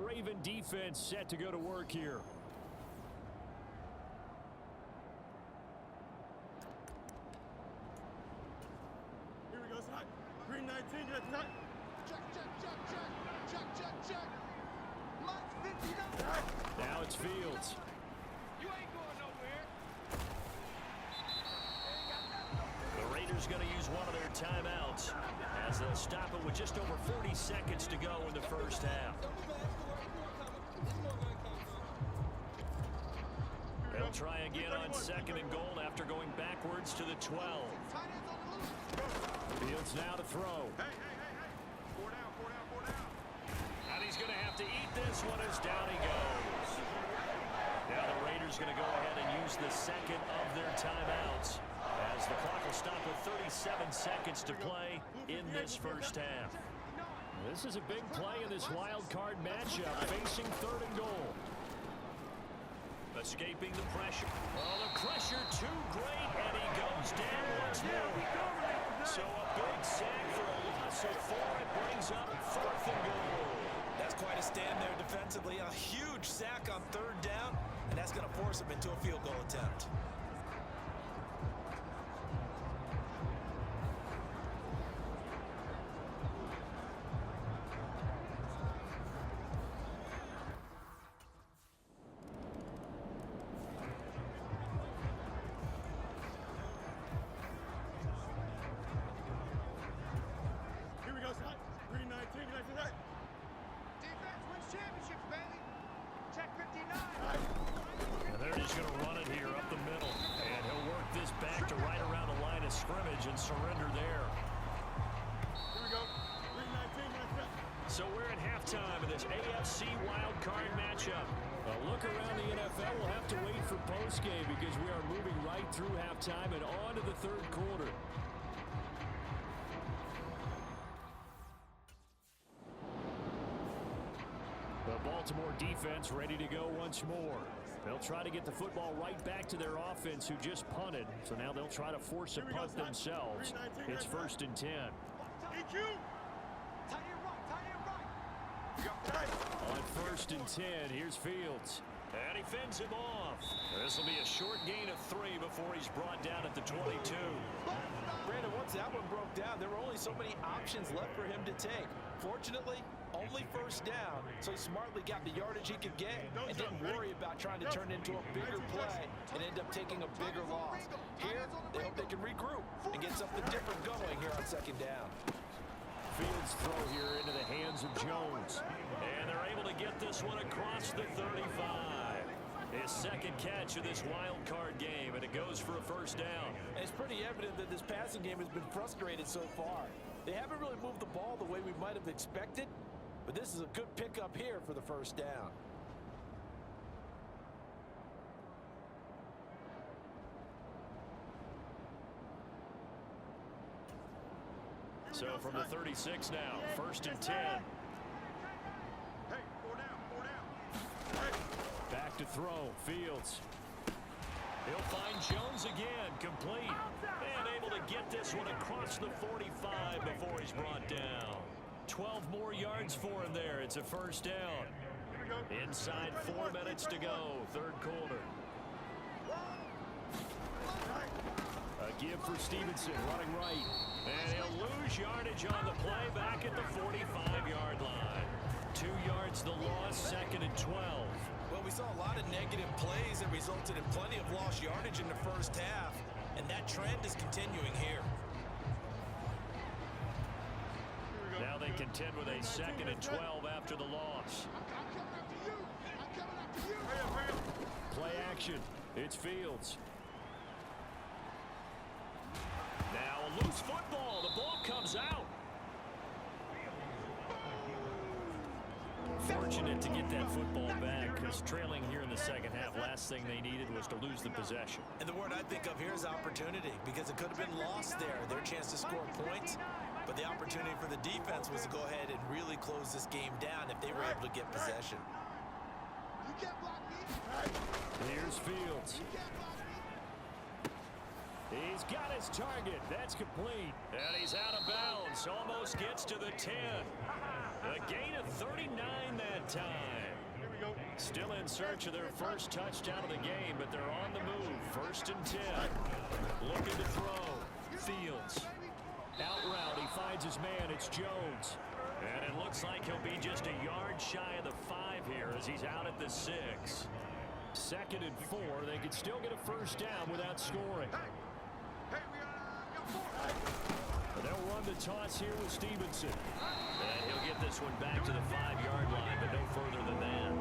Raven defense set to go to work here. Here we go, side. Green 19, get tight. Check, check, check, check. Check, check, check. Mike's 59. Now it's Fields. You ain't going nowhere. The Raiders going to use one of their timeouts as they'll stop it with just over 40 seconds to go in the first half. They'll try again on 2nd and goal after going backwards to the 12. Fields now to throw. Hey. 4 down. And he's going to have to eat this one as down he goes. Now the Raiders going to go ahead and use the second of their timeouts as the clock will stop with 37 seconds to play in this first half. This is a big play in this wild card matchup, facing 3rd and goal. Escaping the pressure. Oh, the pressure too great, and he goes down once more. So a big sack for a loss of 4. It brings up 4th and goal. That's quite a stand there defensively. A huge sack on 3rd down, and that's going to force him into a field goal attempt. Here we go, side. Green 19, get tight. Defense wins championships, baby. Check 59. And they're just going to run it here up the middle. And he'll work this back to right around the line of scrimmage and surrender there. Here we go. Green 19, get tight. So we're at halftime of this AFC wildcard matchup. A look around the NFL, we'll have to wait for postgame because we are moving right through halftime and on to the 3rd quarter. The Baltimore defense ready to go once more. They'll try to get the football right back to their offense who just punted. So now they'll try to force a punt themselves. It's 1st and 10. EQ. On 1st and 10, here's Fields. And he fends him off. This will be a short gain of 3 before he's brought down at the 22. Brandon, once that one broke down, there were only so many options left for him to take. Fortunately, only 1st down, so he smartly got the yardage he could get and didn't worry about trying to turn it into a bigger play and end up taking a bigger loss. Here, they hope they can regroup and get something different going here on 2nd down. Fields throw here into the hands of Jones. And they're able to get this one across the 35. His 2nd catch of this wild card game, and it goes for a 1st down. And it's pretty evident that this passing game has been frustrated so far. They haven't really moved the ball the way we might have expected, but this is a good pickup here for the 1st down. So from the 36 now, 1st and 10. Hey, 4 down. Hey. Back to throw, Fields. He'll find Jones again, complete. And able to get this one across the 45 before he's brought down. 12 more yards for him there. It's a 1st down. Inside 4 minutes to go, 3rd quarter. A give for Stevenson, running right. And he'll lose yardage on the play back at the 45-yard line. 2 yards the loss, 2nd and 12. Well, we saw a lot of negative plays that resulted in plenty of lost yardage in the 1st half, and that trend is continuing here. Now they contend with a 2nd and 12 after the loss. I'm coming after you. I'm coming after you. Play action. It's Fields. Now a loose football. The ball comes out. Fortunate to get that football back because trailing here in the 2nd half, last thing they needed was to lose the possession. And the word I think of here is opportunity, because it could have been lost there, their chance to score points. But the opportunity for the defense was to go ahead and really close this game down if they were able to get possession. You can't block me. Here's Fields. You can't block me. He's got his target. That's complete. And he's out of bounds. Almost gets to the 10. A gain of 39 that time. Here we go. Still in search of their first touchdown of the game, but they're on the move. 1st and 10. Looking to throw. Fields. Out route. He finds his man. It's Jones. And it looks like he'll be just a yard shy of the 5 here as he's out at the 6. 2nd and 4. They could still get a first down without scoring. Hey, we got 4. They'll run the toss here with Stevenson. And he'll get this one back to the 5-yard line, but no further than that.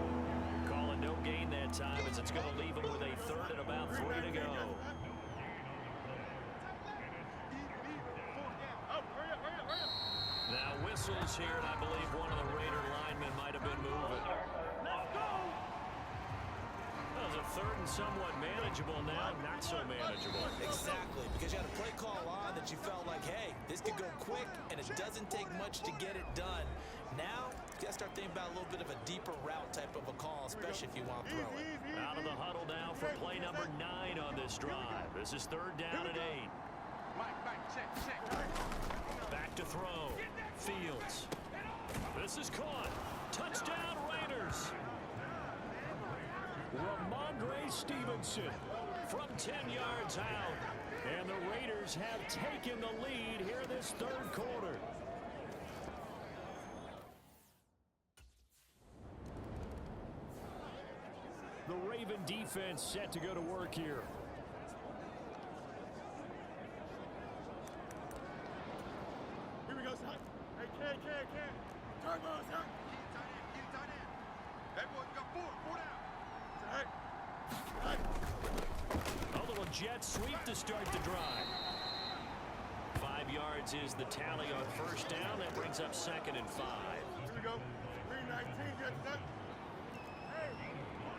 Calling no gain that time as it's going to leave him with a 3rd and about 3 to go. Now whistles here, and I believe one of the Raider linemen might have been moving. Let's go. That was a 3rd and somewhat manageable, now not so manageable. Exactly, because you had a play call on that you felt like, hey, this could go quick, and it doesn't take much to get it done. Now, you got to start thinking about a little bit of a deeper route type of a call, especially if you want to throw it. Out of the huddle now for play number 9 on this drive. This is 3rd down and 8. Mike, check. Back to throw. Fields. This is caught. Touchdown Raiders. Ramondre Stevenson from 10 yards out. And the Raiders have taken the lead here in this 3rd quarter. The Raven defense set to go to work here. Here we go, son. Hey, Ken. Turbo, son. Keep it tight end. That boy got 4 down. Hey. A little jet sweep to start the drive. 5 yards is the tally on 1st down. That brings up 2nd and 5. Here we go. 319, get set. Hey.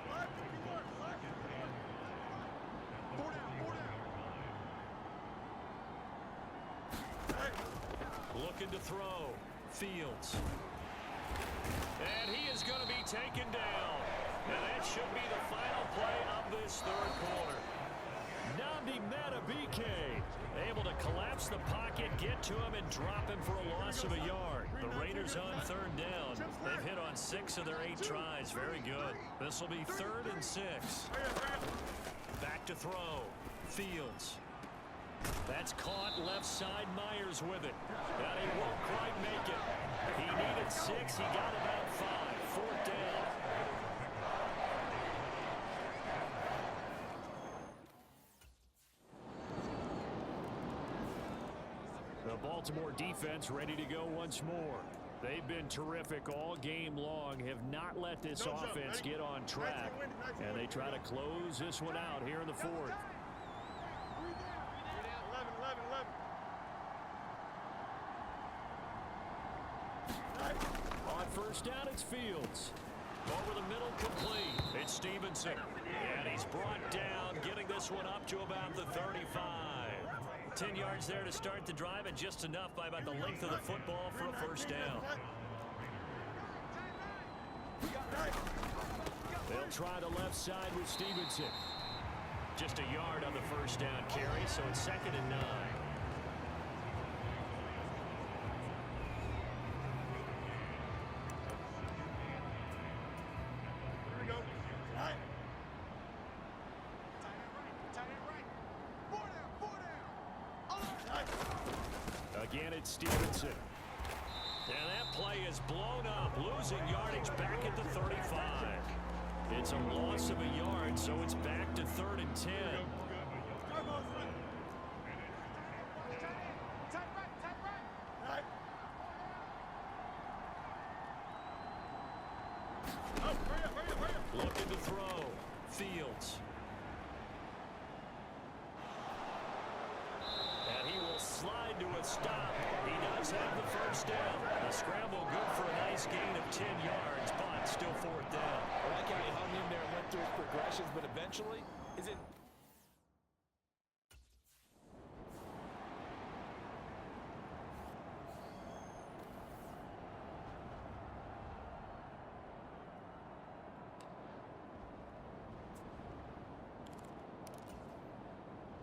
What? What? 4 down. Hey. Looking to throw. Fields. And he is going to be taken down. And that should be the final play of this 3rd quarter. Nnamdi Madubuike able to collapse the pocket, get to him, and drop him for a loss of a yard. The Raiders on 3rd down. They've hit on 6 of their 8 tries. Very good. This will be 3rd and 6. Back to throw. Fields. That's caught left side. Myers with it. And he won't quite make it. He needed 6. He got about 5. 4th down. The Baltimore defense ready to go once more. They've been terrific all game long, have not let this offense get on track, and they try to close this one out here in the 4th. 11. On 1st down, it's Fields. Over the middle, complete. It's Stevenson. And he's brought down, getting this one up to about the 35. 10 yards there to start the drive, and just enough by about the length of the football for a 1st down. They'll try the left side with Stevenson. Just a yard on the 1st down carry, so it's 2nd and 9. Again, it's Stevenson. And that play is blown up, losing yardage back at the 35. It's a loss of a yard, so it's back to 3rd and 10. Looking to throw. Fields. And he will slide to a stop. He does have the 1st down. The scramble good for a nice gain of 10 yards, but still 4th down. I like how he hung in there and went through his progressions, but eventually, is it...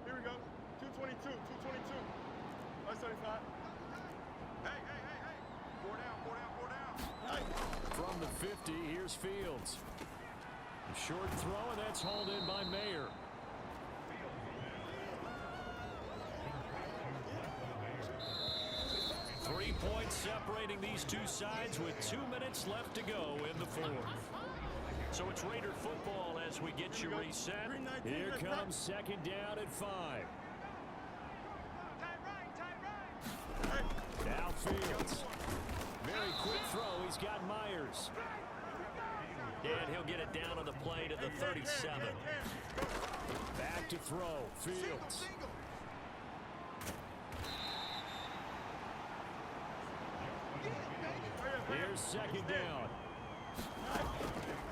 Here we go. 220. 222, 222. 175. Hey, hey, hey, hey. Four down, four down, four down. Hey. From the 50, here's Fields. A short throw, and that's hauled in by Mayer. Three points separating these two sides with 2 minutes left to go in the fourth. So it's Raider football as we get you reset. Here comes second down at 5. Now Fields. Very quick throw. He's got Myers. And he'll get it down on the play to the 37. Back to throw. Fields. Here's second down.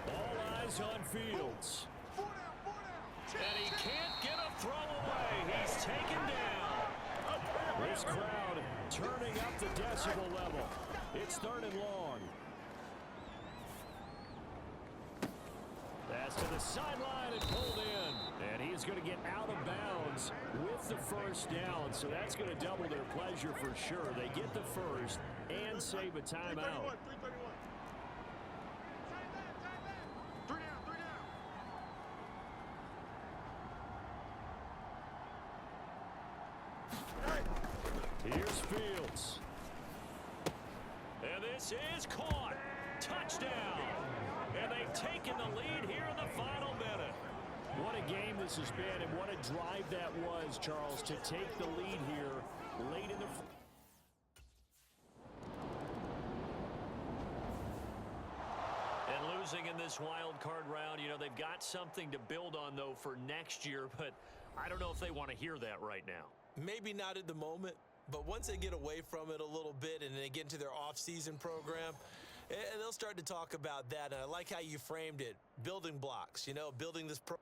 All eyes on Fields. And he can't get a throw away. He's taken down. This crowd turning up the decibel level. It's third and long. That's to the sideline and pulled in. And he's going to get out of bounds with the first down. So that's going to double their pleasure for sure. They get the first and save a timeout. 3 down, 3 down. Here's Fields. And this is caught. Touchdown. And they've taken the lead here in the final minute. What a game this has been, and what a drive that was, Charles, to take the lead here late in the... And losing in this wild card round, you know, they've got something to build on, though, for next year, but I don't know if they want to hear that right now. Maybe not at the moment, but once they get away from it a little bit and they get into their off-season program, and they'll start to talk about that. And I like how you framed it, building blocks, you know, building this program.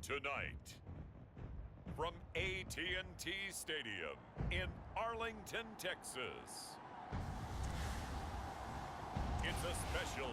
Tonight, from AT&T Stadium in Arlington, Texas, it's a special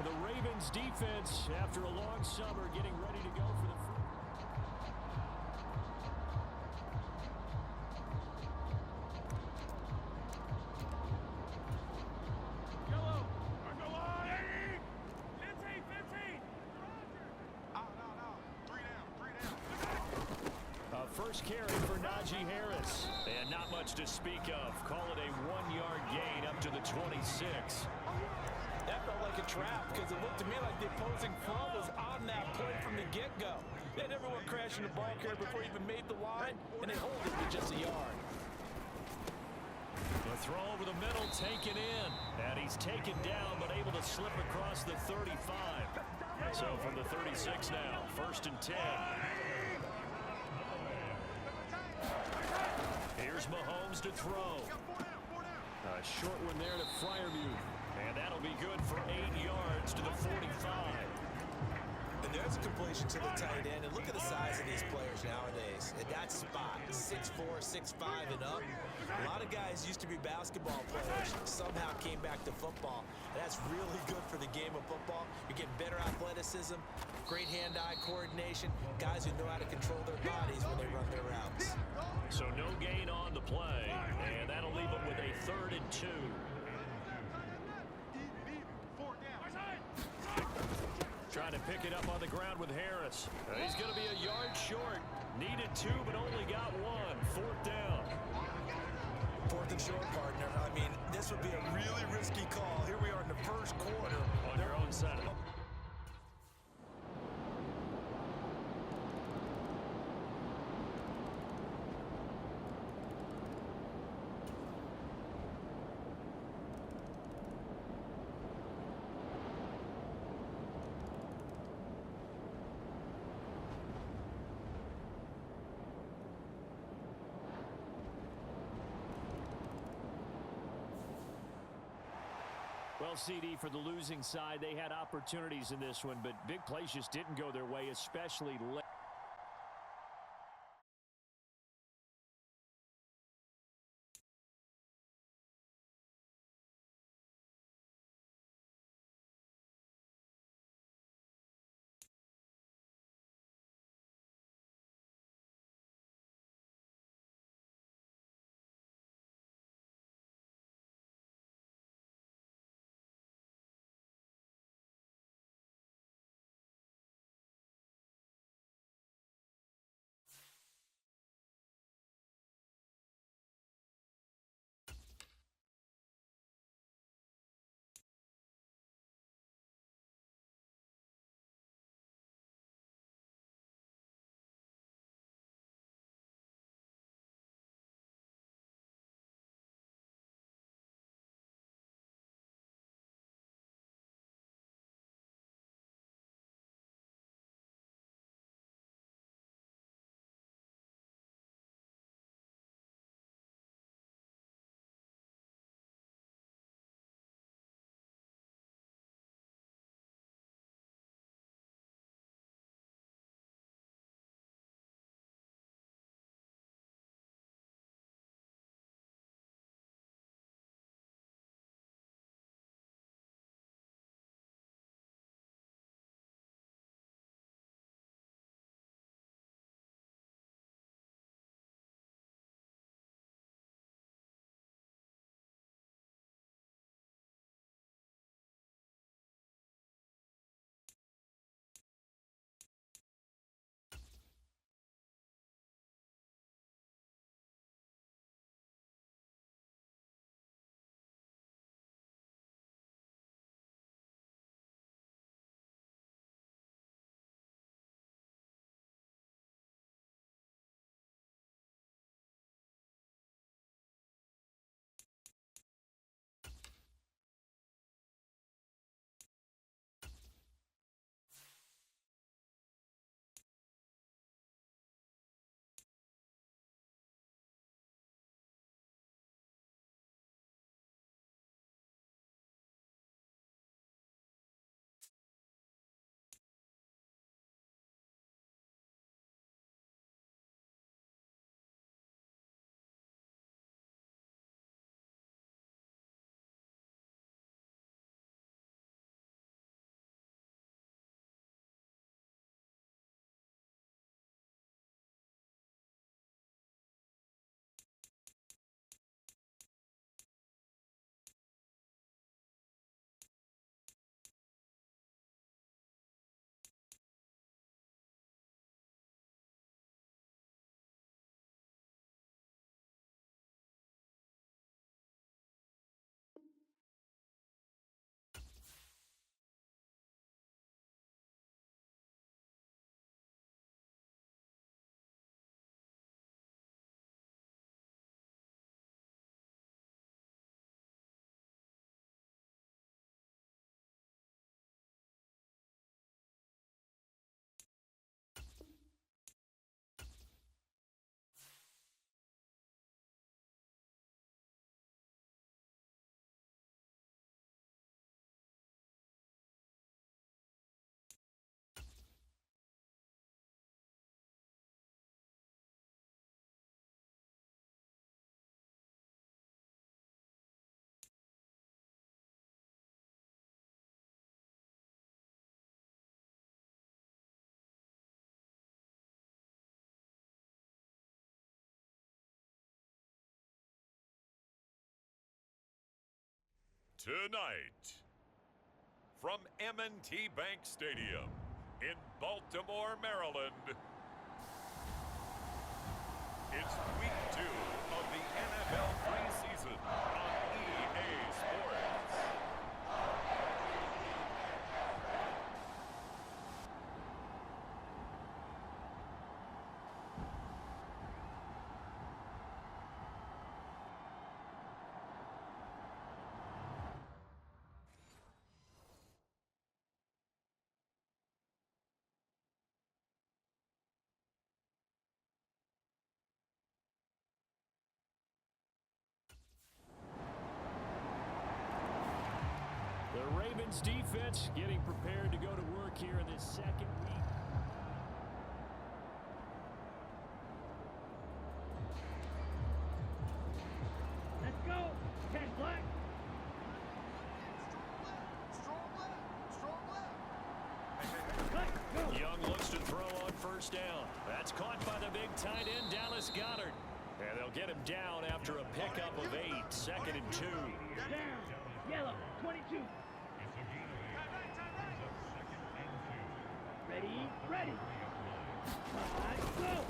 The Ravens defense, after a long summer, getting ready to go for the first carry for Najee Harris. And not much to speak of. Call it a 1-yard gain up to the 26. That felt like a trap because it looked to me like the opposing front was on that play from the get-go. They had everyone crashing the ball carrier before he even made the line, and they hold it to just a yard. The throw over the middle, taken in. And he's taken down, but able to slip across the 35. So from the 36 now, 1st and 10. Here's Mahomes to throw. A short one there to Freiermuth. And that'll be good for 8 yards to the 45. And there's a completion to the tight end. And look at the size of these players nowadays. At that spot, 6'4", 6'5", and up. A lot of guys used to be basketball players, somehow came back to football. And that's really good for the game of football. You're getting better athleticism, great hand-eye coordination, guys who know how to control their bodies when they run their routes. So no gain on the play, and that'll leave them with a 3rd and 2. Trying to pick it up on the ground with Harris. He's going to be a yard short. Needed 2, but only got 1. 4th down. 4th and short, partner. I mean, this would be a really risky call. Here we are in the first quarter. On their own side. Well, CD, for the losing side, they had opportunities in this one, but big plays just didn't go their way, especially late. Tonight, from M&T Bank Stadium in Baltimore, Maryland, it's week 2 of the NFL preseason on EA Sports. The Ravens defense getting prepared to go to work here in this second week. Let's go. 10 black. Strong left. Strong left. Cut. Go. Young looks to throw on first down. That's caught by the big tight end, Dallas Goedert. And they'll get him down after a pickup of 8, 2nd and 2. Down. Yellow. 22. Ready. Ready. Let's go.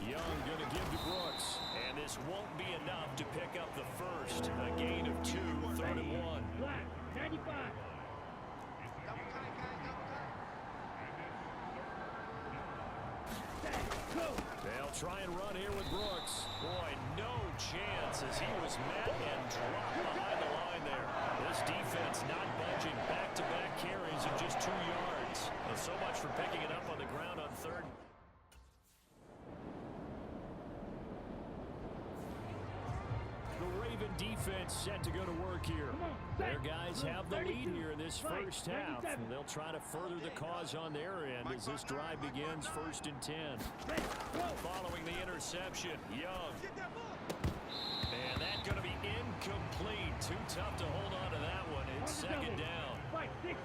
Young going to give to Brooks. And this won't be enough to pick up the first. A gain of 2, 3rd and 1. Black. 95. Double tight, guys. Double tight. Set. Go. They'll try and run here with Brooks. Boy, no chance as he was met and dropped behind the line there. This defense not budging. Back-to-back carries of just 2 yards. And so much for picking it up on the ground on 3rd. The Raven defense set to go to work here. Their guys have the lead here in this first half. And they'll try to further the cause on their end as this drive begins 1st and 10. Ready. Go. Following the interception, Young. And that's going to be incomplete. Too tough to hold on to that one. It's 2nd down. Fight. 6.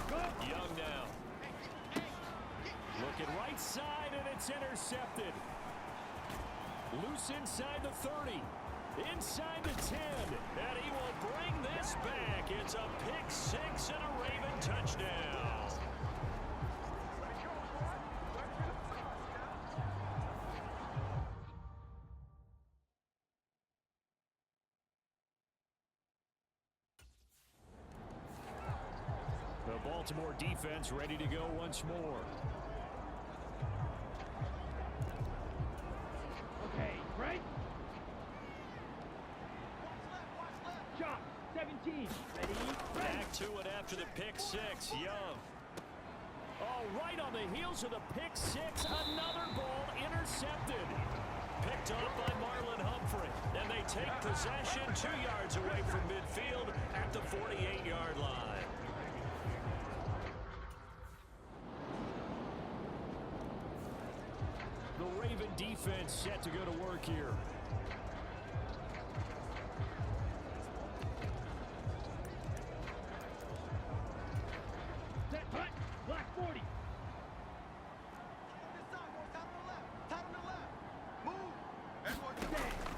Go. Young now. Looking right side, and it's intercepted. Loose inside the 30. Inside the 10. And he will bring this back. It's a pick 6 and a Raven touchdown. The Baltimore defense ready to go once more. Okay. Right. Shot. 17. Ready. Back to it after the pick 6. Young. Oh, right on the heels of the pick 6. Another ball intercepted. Picked up by Marlon Humphrey. And they take possession 2 yards away from midfield at the 48-yard line. The Raven defense set to go to work here. Set. Cut. Black 40. This side, boys. Tight on the left. Tight on the left. Move. Edwards.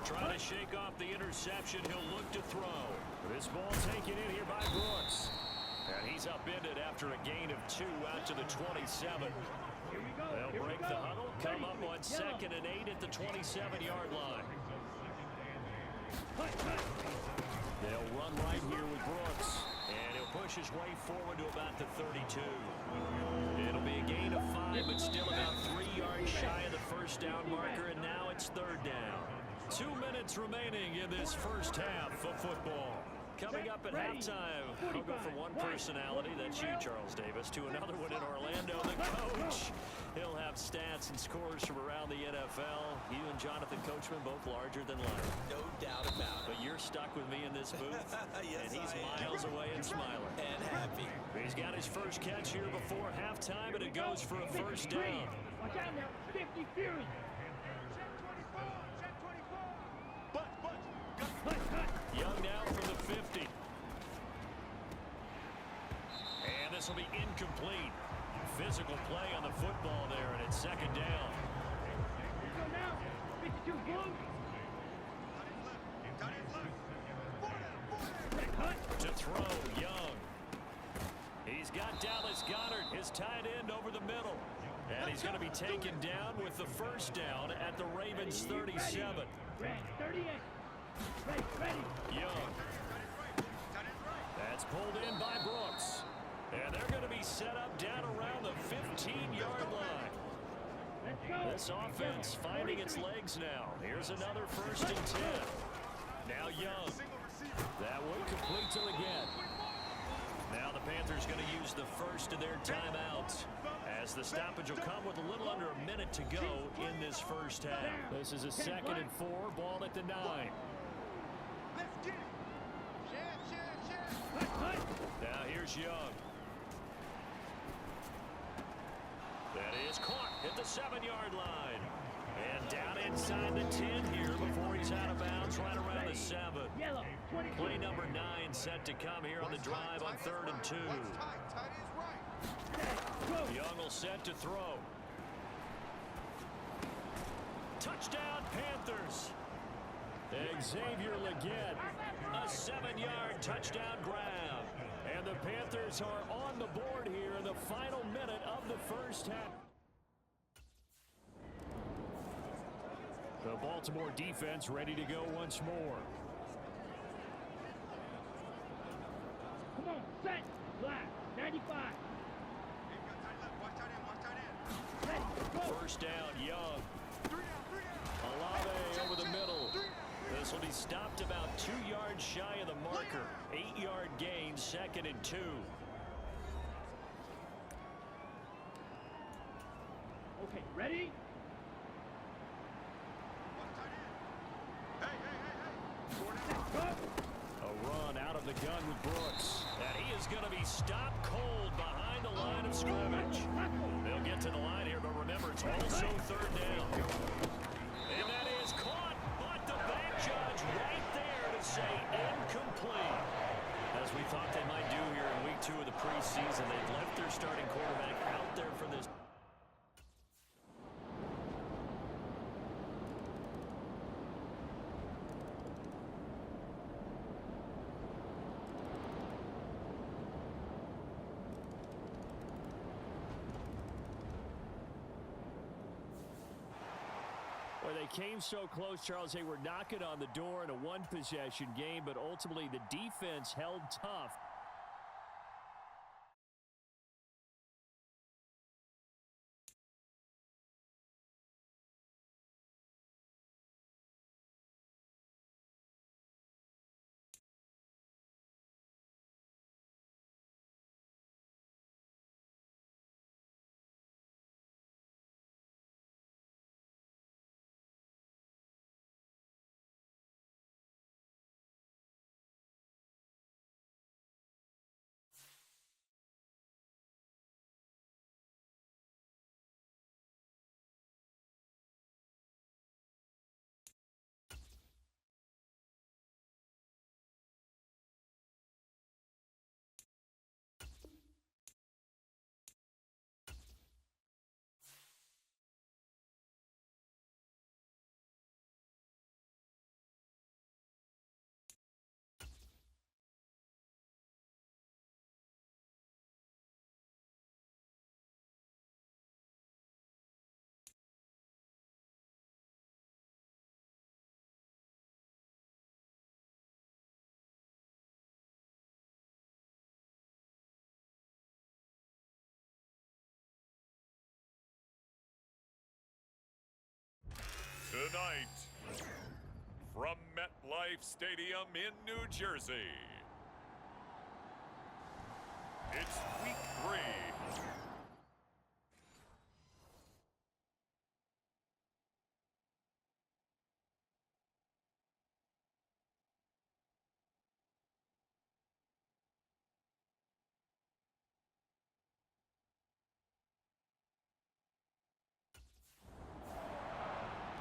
Trying to shake off the interception. He'll look to throw. This ball taken in here by Brooks. And he's upended after a gain of 2 out to the 27. Here we go. They'll Here we break go. the huddle, come up on Yellow. 2nd and 8 at the 27-yard line. Cut. Cut. They'll run right here with Brooks. And he'll push his way forward to about the 32. It'll be a gain of 5, but still about 3 yards shy of the first down marker, and now it's 3rd down. 2 minutes remaining in this first half of football. Coming up at halftime, I'll go from one personality, that's you, Charles Davis, to another one in Orlando, the coach. He'll have stats and scores from around the NFL. You and Jonathan Coachman both larger than life. No doubt about it. But you're stuck with me in this booth, Yes, and he's I am. miles away and smiling. And happy. He's got his first catch here before halftime, and it goes for a first down. Watch out now. 50 Fury. Check 24. Check 24. Cut. Cut. Young now from the 50. And this will be incomplete. Physical play on the football there, and it's 2nd down. Here we go now. 52 Blue. throw, Young. He's got Dallas Goedert, his tight end, over the middle. And he's going to be taken down with the first down at the Ravens' 37. Ready, 38. Ready. Young. That's pulled in by Brooks. And they're going to be set up down around the 15-yard line. Let's go. This offense finding its legs now. Here's another 1st and 10. Now Young. That one complete to again. Now the Panthers going to use the first of their timeouts, as the stoppage will come with a little under a minute to go in this first half. This is a 2nd and 4, ball at the 9. Let's get it. Share. Now here's Young. That is caught at the 7-yard line. And down inside the 10 here before he's out of bounds, right around the 7. Yellow, 22. Play number 9 set to come here on the drive on 3rd and 2. Tight is right. Young will set to throw. Touchdown, Panthers. Xavier Legette, a 7-yard touchdown grab. And the Panthers are on the board here in the final minute of the first half. The Baltimore defense ready to go once more. Come on, set. Black, 95. Ready, go. First down, Young. Olave over the middle. This will be stopped about 2 yards shy of the marker. 8-yard gain, 2nd and 2. Okay, ready? A run out of the gun with Brooks. And he is going to be stopped cold behind the line of scrimmage. They'll get to the line here, but remember, it's also 3rd down. And that is caught, but the back judge right there to say incomplete. As we thought they might do here in week 2 of the preseason, they've left their starting quarterback out there for this. Well, they came so close, Charles. They were knocking on the door in a one-possession game, but ultimately the defense held tough. Tonight, from MetLife Stadium in New Jersey, it's week 3.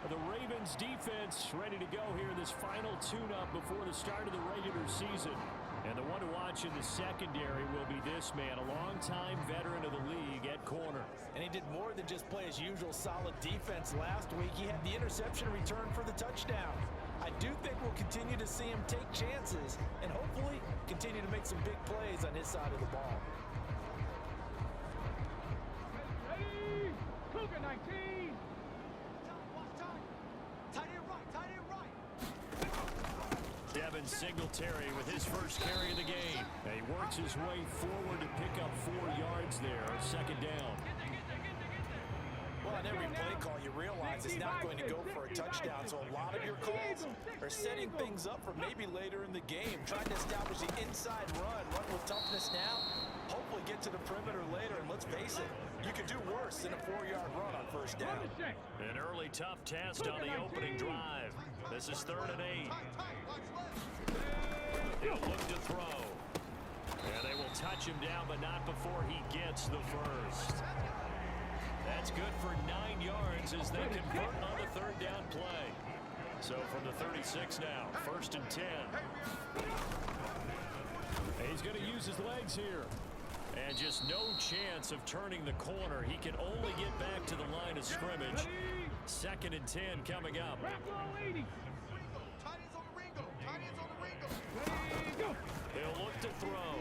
The Ravens defense ready to go here in this final tune-up before the start of the regular season. And the one to watch in the secondary will be this man, a longtime veteran of the league at corner. And he did more than just play his usual solid defense last week. He had the interception return for the touchdown. I do think we'll continue to see him take chances and hopefully continue to make some big plays on his side of the ball. Ready? Cougar 19. Devin Singletary with his first carry of the game. And he works his way forward to pick up 4 yards there on second down. Well, on every play call, you realize it's not going to go for a touchdown, so a lot of your calls are setting things up for maybe later in the game, trying to establish the inside run with toughness now, hopefully get to the perimeter later, and let's face it, you could do worse than a 4-yard run on first down. An early tough test on the opening drive. This is 3rd and 8. He'll look to throw. And they will touch him down, but not before he gets the first. That's good for 9 yards as they convert on the 3rd down play. So from the 36 now, 1st and 10. He's going to use his legs here. And just no chance of turning the corner. He can only get back to the line of scrimmage. 2nd and 10 coming up. He'll look to throw.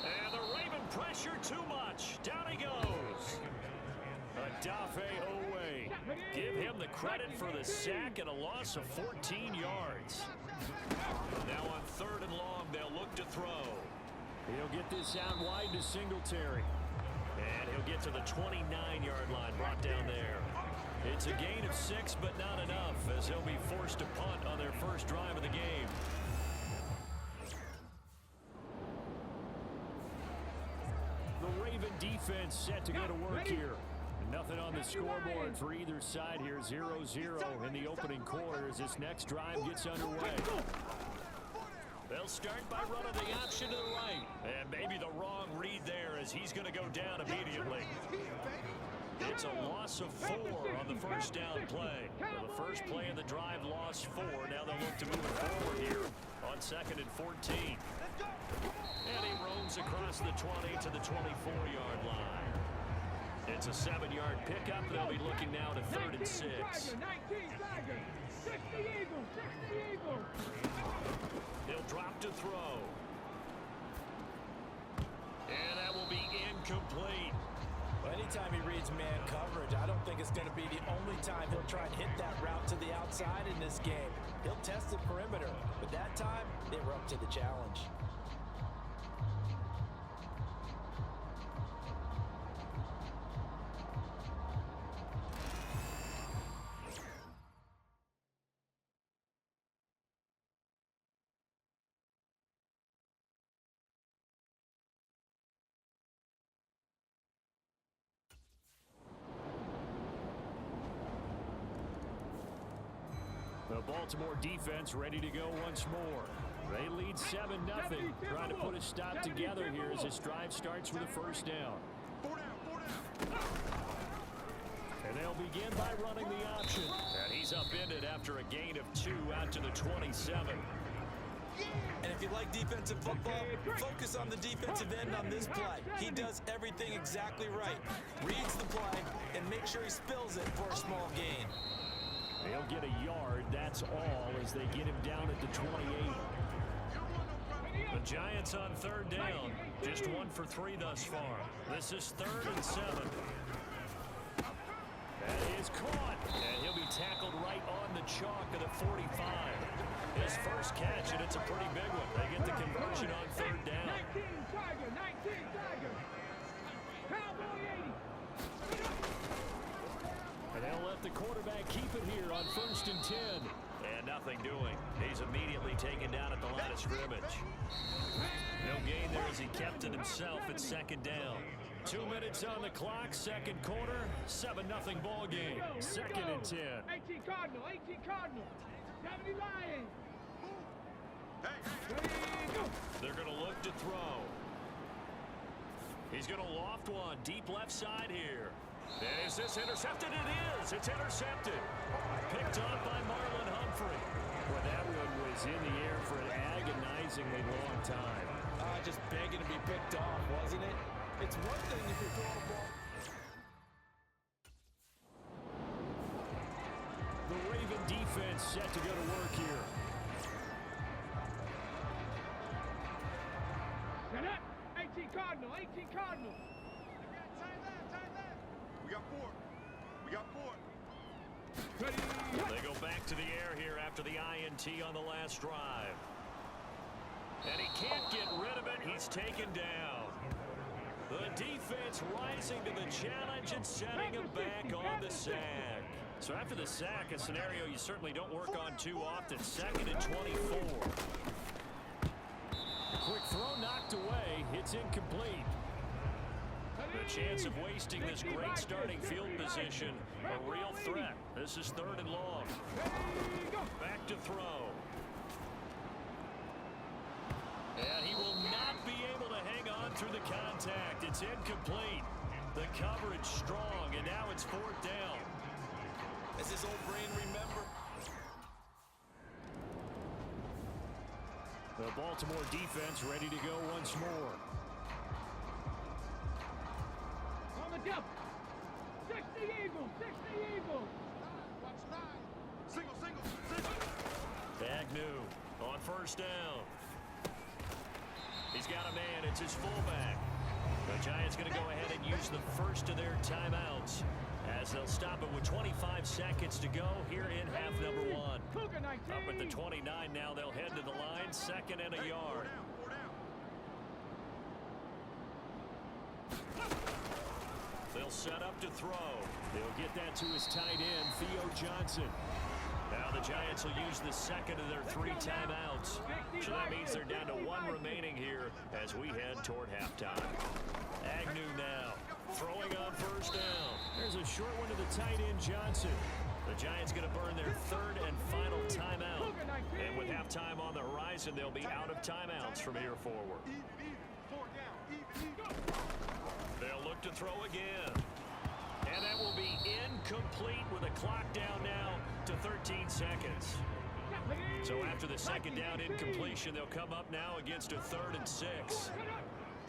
And the Raven pressure too much. Down he goes. Adafe Owe. Give him the credit for the sack and a loss of 14 yards. Now on 3rd and long, they'll look to throw. He'll get this out wide to Singletary. And he'll get to the 29-yard line, brought down there. It's a gain of 6, but not enough, as he'll be forced to punt on their first drive of the game. The Raven defense set to go to work here. Nothing on the scoreboard for either side here. 0-0 in the opening quarter as this next drive gets underway. They'll start by running the option to the right. And maybe the wrong read there as he's going to go down immediately. It's a loss of 4 on the first down play. So the first play of the drive lost 4. Now they'll look to move it forward here on 2nd and 14. And he roams across the 20 to the 24-yard line. It's a 7-yard pickup. They'll be looking now to 3rd and 6. He'll drop to throw. And that will be incomplete. Well, anytime he reads man coverage, I don't think it's going to be the only time he'll try and hit that route to the outside in this game. He'll test the perimeter, but that time, they were up to the challenge. The Baltimore defense ready to go once more. They lead 7-0, trying to put a stop together here as this drive starts with a first down. And they'll begin by running the option. And he's upended after a gain of 2 out to the 27. And if you like defensive football, focus on the defensive end on this play. He does everything exactly right. Reads the play and make sure he spills it for a small gain. They'll get a yard, that's all, as they get him down at the 28. The Giants on 3rd down, just 1 for 3 thus far. This is 3rd and 7. That is caught, and he'll be tackled right on the chalk of the 45. His first catch, and it's a pretty big one. They get the conversion on 3rd down. 19 Tiger. Cowboy 80. And they'll let the quarterback keep it here on 1st and 10. And nothing doing. He's immediately taken down at the line of scrimmage. No gain there as he kept it himself at 2nd down. 2 minutes on the clock, 2nd quarter, 7-0 ball game. 2nd and 10. 18 Cardinal. 70 Lions. They're going to look to throw. He's going to loft one deep left side here. And is this intercepted? It is. It's intercepted. Picked off by Marlon Humphrey. Well, that one was in the air for an agonizingly long time. Just begging to be picked off, wasn't it? It's one thing if you're throwing a ball. defense set to go to work here. Set up. 18 Cardinal. 18 Cardinal. We got four. We got four. Ready. They go back to the air here after the INT on the last drive. And he can't get rid of it. He's taken down. The defense rising to the challenge and setting him back on the sack. So after the sack, a scenario you certainly don't work on too often. 2nd and 24. Quick throw knocked away. It's incomplete. The chance of wasting this great starting field position. A real threat. This is 3rd and long. Back to throw. And he will not be able to hang on through the contact. It's incomplete. The coverage strong, and now it's 4th down. As his old brain remember. The Baltimore defense ready to go once more. On the double. 60 Eagles. 60 Eagles. Watch 9. Single, single, single. Agnew on 1st down. He's got a man. It's his fullback. The Giants going to go ahead and use the first of their timeouts as they'll stop it with 25 seconds to go here in half number 1. Cougar 19. Up at the 29 now. They'll head to the line. 2nd and a yard. Four down. They'll set up to throw. They'll get that to his tight end, Theo Johnson. Now the Giants will use the 2nd of their 3 timeouts. So that means they're down to 1 remaining here as we head toward halftime. Agnew now throwing on 1st down. There's a short one to the tight end, Johnson. The Giants going to burn their 3rd and final timeout. And with halftime on the horizon, they'll be out of timeouts from here forward. Even. 4 down. Even. They'll look to throw again. And that will be incomplete with a clock down now to 13 seconds. So after the 2nd down incompletion, they'll come up now against a 3rd and 6.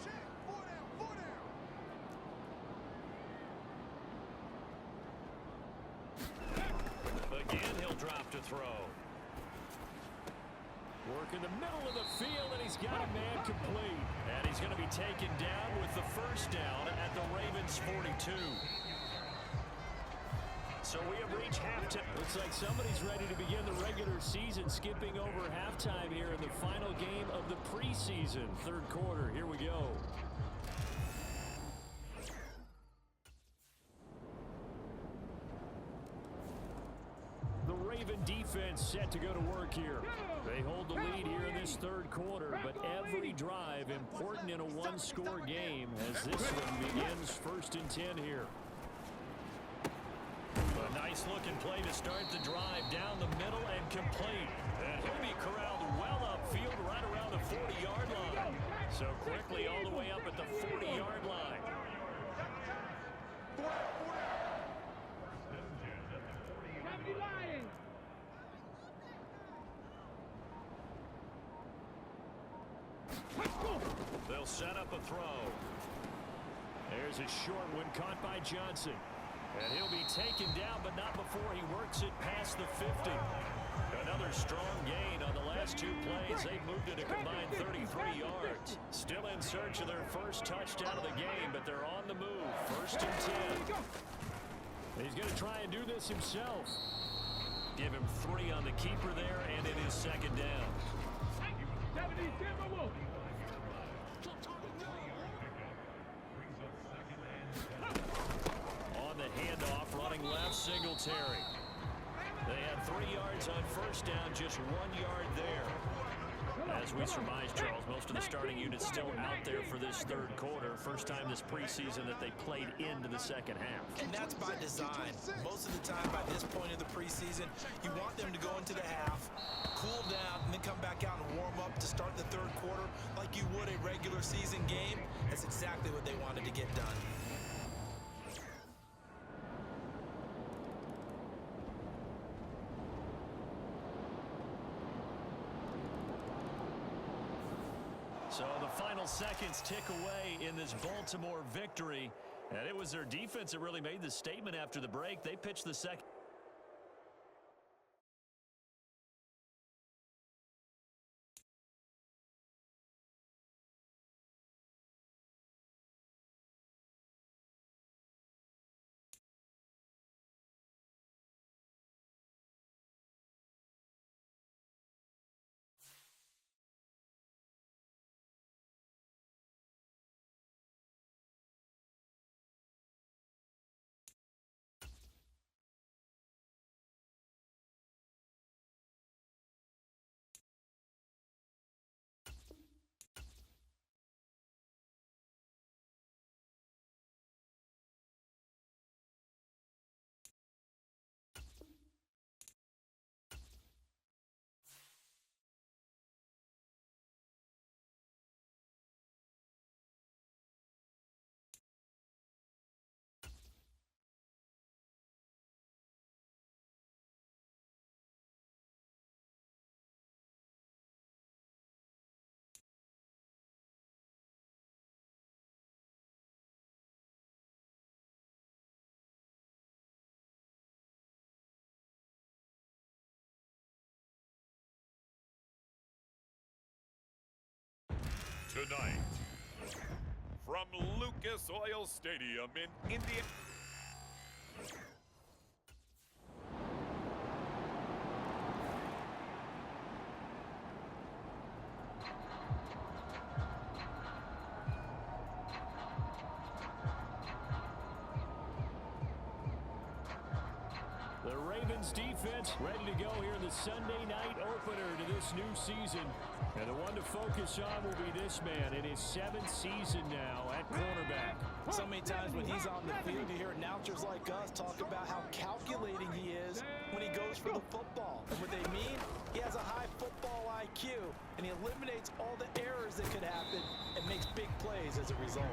Check. 4 down. 4 down. Again, he'll drop to throw. Work in the middle of the field, and he's got a man complete. And he's going to be taken down with the 1st down at the Ravens' 42. So we have reached halftime. Looks like somebody's ready to begin the regular season, skipping over halftime here in the final game of the preseason. 3rd quarter. Here we go. The Raven defense set to go to work here. They hold the lead here in this 3rd quarter, but every drive important in a 1-score game as this one begins 1st and 10 here. A nice looking play to start the drive down the middle and complete. And he'll be corralled well upfield right around the 40-yard line. So quickly all the way up at the 40-yard line. 70 Lions. They'll set up a throw. There's a short one caught by Johnson. And he'll be taken down, but not before he works it past the 50. Another strong gain on the last 2 plays. They've moved it a combined 33 yards. Still in search of their first touchdown of the game, but they're on the move. 1st and 10. He's going to try and do this himself. Give him 3 on the keeper there, and it is 2nd down. 70 Timberwolves. On the handoff, running left, Singletary. They had 3 yards on 1st down, just 1 yard there. As we surmised, Charles, most of the starting units still out there for this 3rd quarter. First time this preseason that they played into the 2nd half. And that's by design. Most of the time by this point of the preseason, you want them to go into the half, cool down, and then come back out and warm up to start the 3rd quarter like you would a regular season game. That's exactly what they wanted to get done. So the final seconds tick away in this Baltimore victory. And it was their defense that really made the statement after the break. They pitched the second. Tonight, from Lucas Oil Stadium in Indiana. The Ravens defense ready to go here in the Sunday night opener to this new season. And the one to focus on will be this man in his 7th season now at cornerback. So many times when he's on the field, you hear announcers like us talk about how calculating he is when he goes for the football. And what they mean, he has a high football IQ, and he eliminates all the errors that could happen and makes big plays as a result.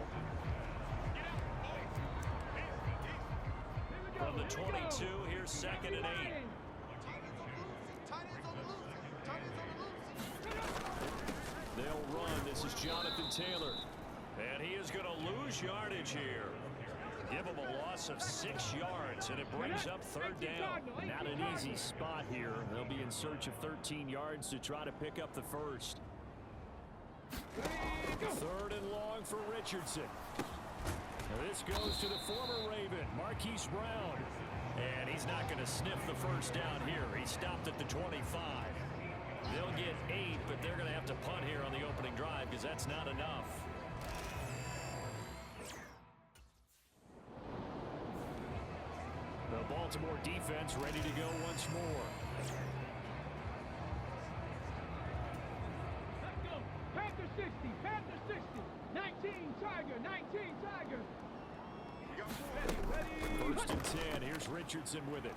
From the 22, here's 2nd and 8. They'll run. This is Jonathan Taylor. And he is going to lose yardage here. Give him a loss of 6 yards, and it brings up 3rd down. Not an easy spot here. They'll be in search of 13 yards to try to pick up the first. 3rd and long for Richardson. This goes to the former Raven, Marquise Brown. And he's not going to sniff the first down here. He stopped at the 25. They'll get 8, but they're going to have to punt here on the opening drive because that's not enough. The Baltimore defense ready to go once more. Let's go. Panther 60. Panther 60. 19 Tiger. 19 Tiger. Ready. 1st and 10. Here's Richardson with it.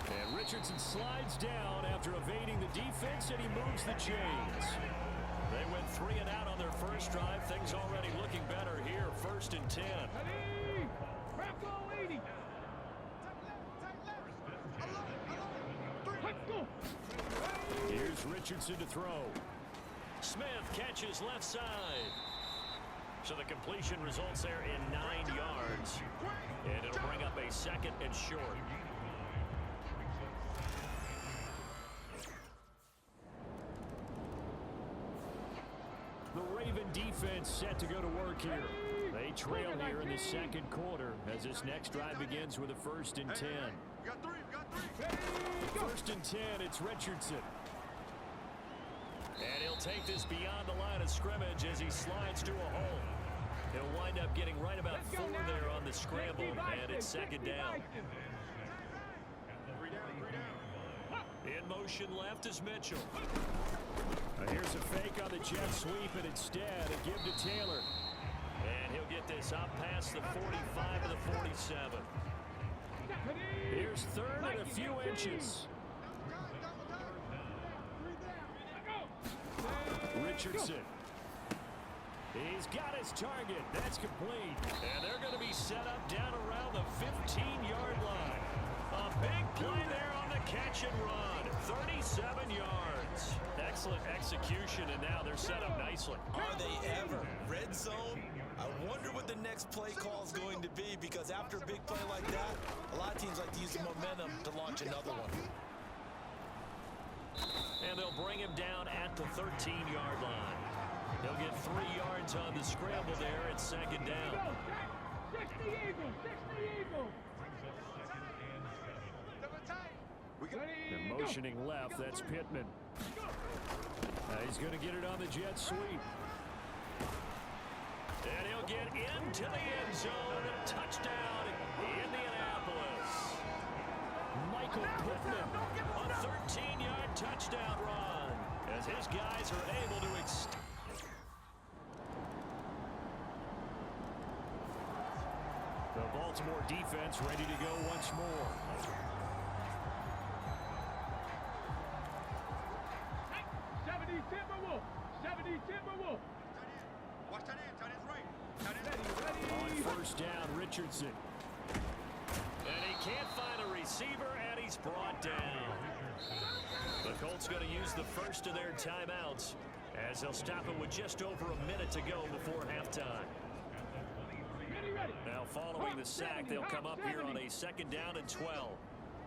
And Richardson slides down after evading the defense, and he moves the chains. They went 3 and out on their first drive. Things already looking better here. 1st and 10. Ready. Bronco 80. Let's go. Here's Richardson to throw. Smith catches left side. So the completion results there in 9 yards. And it'll bring up a 2nd and short. The Raven defense set to go to work here. They trail here in the 2nd quarter as this next drive begins with a 1st and 10. 1st and 10, it's Richardson. And he'll take this beyond the line of scrimmage as he slides to a hole. He'll wind up getting right about 4 there on the scramble, and it's 2nd down. In motion left is Mitchell. Here's a fake on the jet sweep, and instead a give to Taylor. And he'll get this up past the 45 to the 47. Here's 3rd and a few inches. Richardson. He's got his target. That's complete. And they're going to be set up down around the 15-yard line. A big play there on the catch and run. 37 yards. Excellent execution, and now they're set up nicely. Are they ever? Red zone? I wonder what the next play call is going to be, because after a big play like that, a lot of teams like to use the momentum to launch another one. And they'll bring him down at the 13-yard line. He'll get 3 yards on the scramble there. It's 2nd down. 60 Eagles. 60 Eagles. And motioning left, that's Pittman. He's going to get it on the jet sweep. And he'll get into the end zone. Touchdown, Indianapolis. Michael Pittman, a 13-yard touchdown run as his guys are able to extend. The Baltimore defense ready to go once more. Timberwolf. 70 Timberwolf. Watch that in, tight end's right. On 1st down, Richardson. And he can't find a receiver, and he's brought down. The Colts going to use the first of their timeouts as they'll stop it with just over a minute to go before halftime. Now following the sack, they'll come up here on a 2nd down and 12.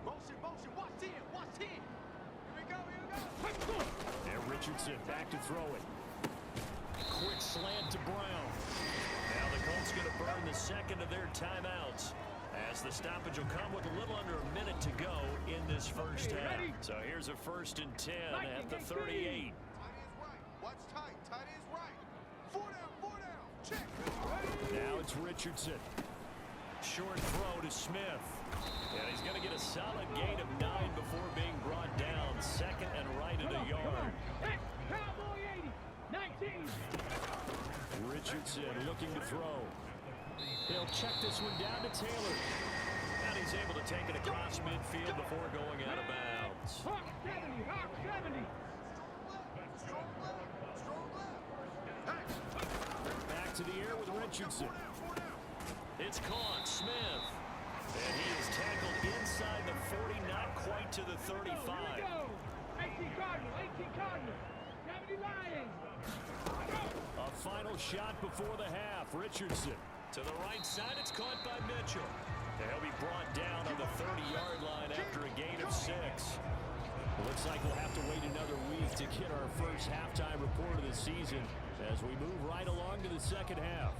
Motion, watch in, watch in. Here we go. Richardson back to throw it. Quick slant to Brown. Now the Colts going to burn the second of their timeouts, as the stoppage will come with a little under a minute to go in this first half. So here's a 1st and 10 at the 38. Tight is right. Watch tight. Tight is right. 4 down. Check. Now it's Richardson. Short throw to Smith. And he's going to get a solid gain of 9 before being brought down. 2nd and right at a yard. Hey, Cowboy 80, 19. Richardson looking to throw. He'll check this one down to Taylor. And he's able to take it across midfield before going out of bounds. Hawk 70, Hawk 70. Back to the air with Richardson. It's caught. Smith. And he is tackled inside the 40, not quite to the 35. Here we go. 18 Cardinal. 70 Lions. A final shot before the half. Richardson to the right side. It's caught by Mitchell. And he'll be brought down on the 30-yard line after a gain of 6. Looks like we'll have to wait another week to get our first halftime report of the season as we move right along to the second half.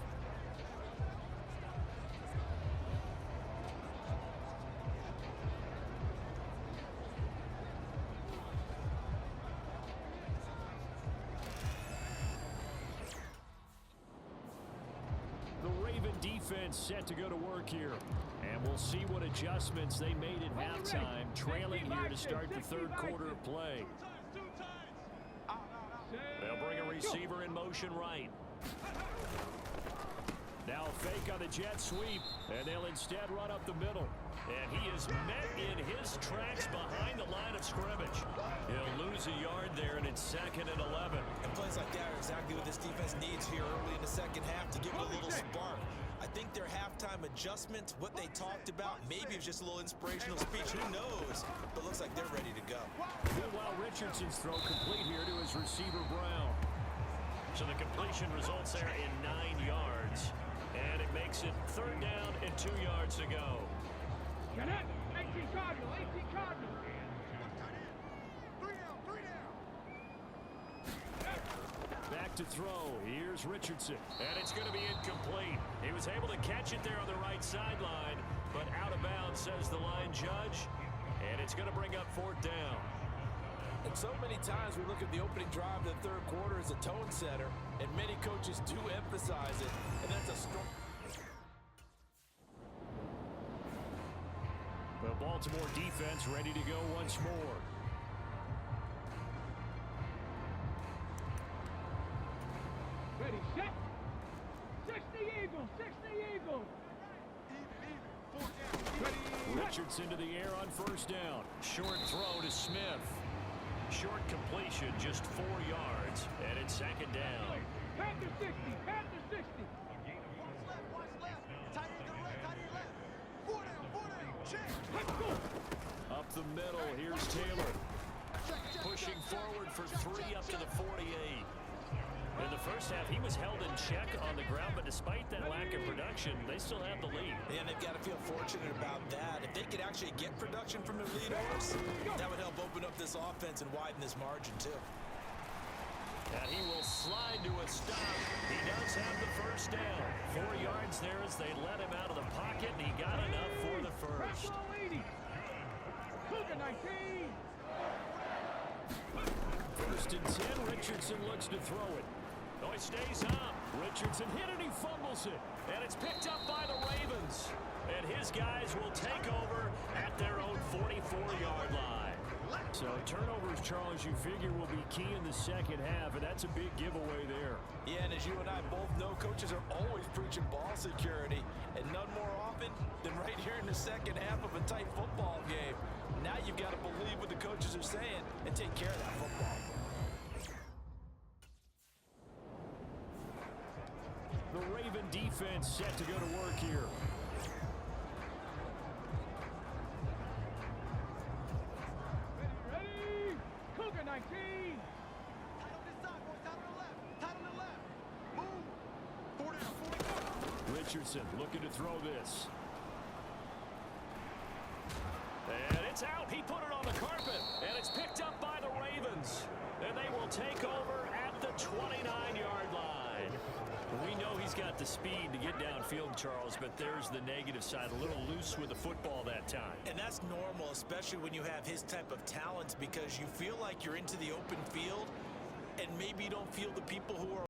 Defense set to go to work here, and we'll see what adjustments they made at halftime, trailing here to start the third quarter of play. They'll bring a receiver in motion right. Now a fake on the jet sweep, and they'll instead run up the middle. And he is met in his tracks behind the line of scrimmage. He'll lose a yard there, and it's 2nd and 11. And plays like that are exactly what this defense needs here early in the second half to give it a little spark. I think their halftime adjustments, what they talked about, maybe it's just a little inspirational speech. Who knows? But looks like they're ready to go. Meanwhile, Richardson's throw complete here to his receiver, Brown. So the completion results there in 9 yards. And it makes it 3rd down and 2 yards to go. 18 Cardinal. 3 down. Back to throw. Here's Richardson. And it's going to be incomplete. He was able to catch it there on the right sideline, but out of bounds, says the line judge. And it's going to bring up 4th down. And so many times we look at the opening drive of the third quarter as a tone setter, and many coaches do emphasize it, and that's a strong... The Baltimore defense ready to go once more. Ready, set. 60 Eagles. Richardson to the air on 1st down. Short throw to Smith. Short completion, just 4 yards, and it's 2nd down. Panther 60. Watch left. Tight end to the left. 4 down. Check. Let's go. Up the middle, here's Taylor. Pushing forward for 3 up to the 48. In the first half, he was held in check on the ground, but despite that lack of production, they still have the lead. And they've got to feel fortunate about that. If they could actually get production from their lead horse, that would help open up this offense and widen this margin, too. And he will slide to a stop. He does have the 1st down. 4 yards there as they let him out of the pocket, and he got enough for the first. 80. Cougar 19. 1st and 10, Richardson looks to throw it. Oh, he stays up. Richardson hit it, he fumbles it. And it's picked up by the Ravens. And his guys will take over at their own 44-yard line. So turnovers, Charles, you figure will be key in the second half, and that's a big giveaway there. Yeah, and as you and I both know, coaches are always preaching ball security, and none more often than right here in the second half of a tight football game. Now you've got to believe what the coaches are saying and take care of that football. The Raven defense set to go to work here. Ready. Cougar 19. Tight on this side, boys. Tight on the left. Move. 4 down. Richardson looking to throw this. And it's out. He put it on the carpet. And it's picked up by the Ravens. And they will take 29-yard line. We know he's got the speed to get downfield, Charles, but there's the negative side, a little loose with the football that time. And that's normal, especially when you have his type of talents, because you feel like you're into the open field and maybe you don't feel the people who are